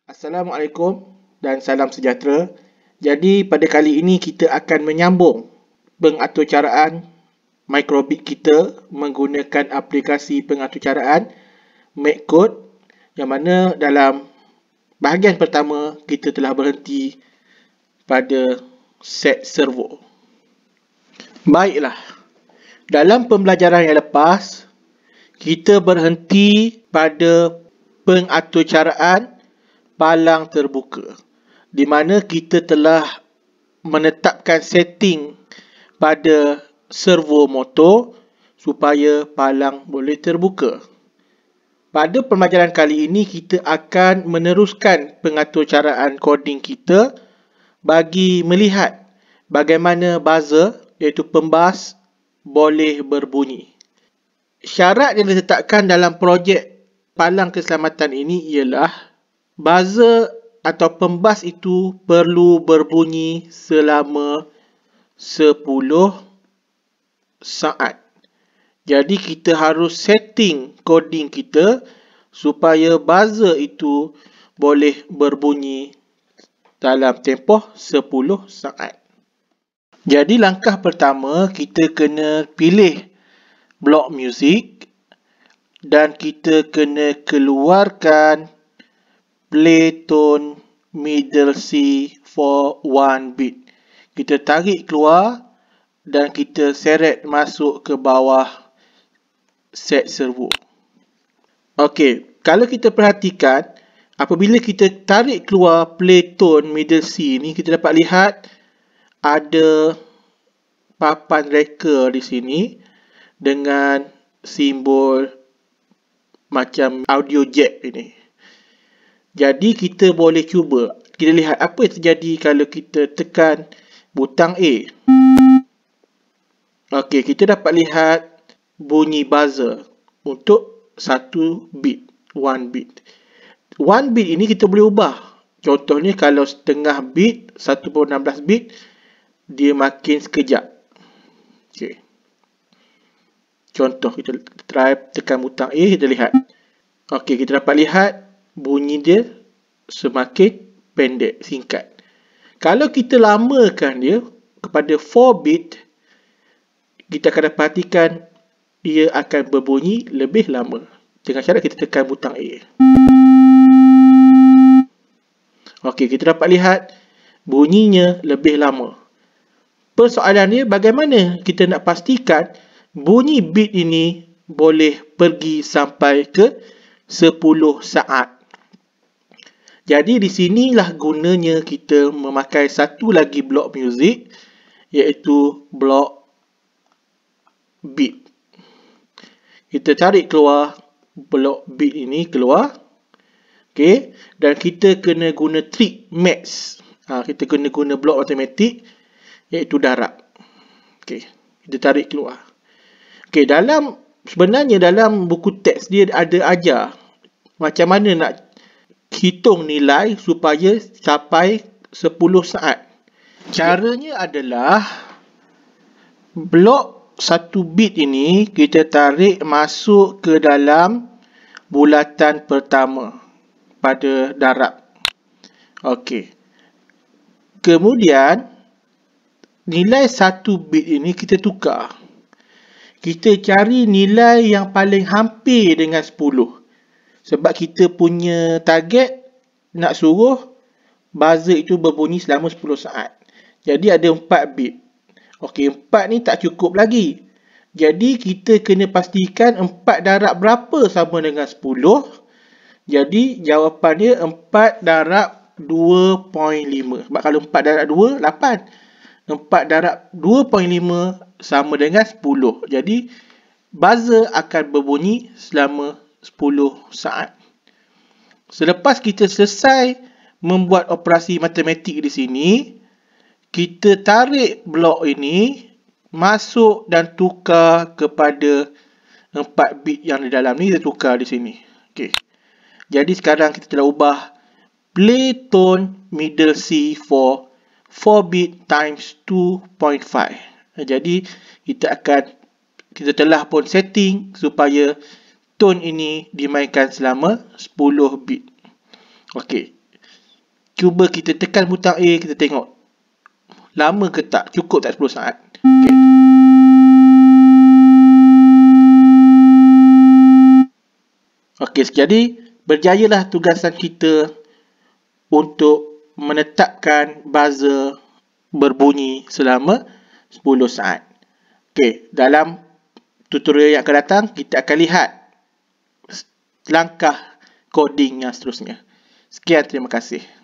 Assalamualaikum dan salam sejahtera. Jadi pada kali ini kita akan menyambung pengaturcaraan microbit kita menggunakan aplikasi pengaturcaraan MacCode, yang mana dalam bahagian pertama kita telah berhenti pada set servo. Baiklah, dalam pembelajaran yang lepas kita berhenti pada pengaturcaraan palang terbuka, di mana kita telah menetapkan setting pada servo motor supaya palang boleh terbuka. Pada pembelajaran kali ini kita akan meneruskan pengaturcaraan coding kita bagi melihat bagaimana buzzer, iaitu pembas, boleh berbunyi. Syarat yang diletakkan dalam projek palang keselamatan ini ialah buzzer atau pembas itu perlu berbunyi selama 10 saat. Jadi kita harus setting coding kita supaya buzzer itu boleh berbunyi dalam tempoh 10 saat. Jadi langkah pertama kita kena pilih blok muzik dan kita kena keluarkan play tone middle C for 1 bit. Kita tarik keluar dan kita seret masuk ke bawah set servo. Okey, kalau kita perhatikan, apabila kita tarik keluar play tone middle C ni, kita dapat lihat ada papan reka di sini dengan simbol macam audio jack ini. Jadi kita boleh cuba. Kita lihat apa yang terjadi kalau kita tekan butang A. Okey, kita dapat lihat bunyi buzzer untuk 1 bit, 1 bit. 1 bit ini kita boleh ubah. Contohnya kalau setengah bit, 1.16 bit, dia makin sekejap. Okey. Contoh, kita try tekan butang A, kita lihat. Okey, kita dapat lihat bunyi dia semakin pendek, singkat. Kalau kita lamakan dia kepada 4 bit, kita akan dapatikan ia akan berbunyi lebih lama dengan cara kita tekan butang A. Okey, kita dapat lihat bunyinya lebih lama. Persoalannya, bagaimana kita nak pastikan bunyi bit ini boleh pergi sampai ke 10 saat. Jadi di sinilah gunanya kita memakai satu lagi blok muzik, iaitu blok beat. Kita tarik keluar blok beat ini keluar. Okey, dan kita kena guna trik max. Kita kena guna blok matematik, iaitu darab. Okey, kita tarik keluar. Okey, sebenarnya dalam buku teks dia ada ajar macam mana nak hitung nilai supaya capai 10 saat. Caranya adalah blok 1 bit ini kita tarik masuk ke dalam bulatan pertama pada darab. Okey. Kemudian nilai 1 bit ini kita tukar. Kita cari nilai yang paling hampir dengan 10. Sebab kita punya target nak suruh buzzer itu berbunyi selama 10 saat. Jadi ada 4 bit. Okey, 4 ni tak cukup lagi. Jadi kita kena pastikan 4 darab berapa sama dengan 10. Jadi jawapan dia 4 darab 2.5. Sebab kalau 4 darab 2, 8. 4 darab 2.5 sama dengan 10. Jadi buzzer akan berbunyi selama 10 saat. Selepas kita selesai membuat operasi matematik di sini, kita tarik blok ini masuk dan tukar kepada 4 bit yang di dalam ni, kita tukar di sini. Okey. Jadi sekarang kita telah ubah play tone middle C for 4 bit times 2.5. Jadi kita telah pun setting supaya tone ini dimainkan selama 10 bit. Okey. Cuba kita tekan butang A, kita tengok lama ke tak, cukup tak 10 saat. Okay. Okey, jadi berjayalah tugasan kita untuk menetapkan buzzer berbunyi selama 10 saat. Okey, dalam tutorial yang akan datang, kita akan lihat langkah coding yang seterusnya. Sekian, terima kasih.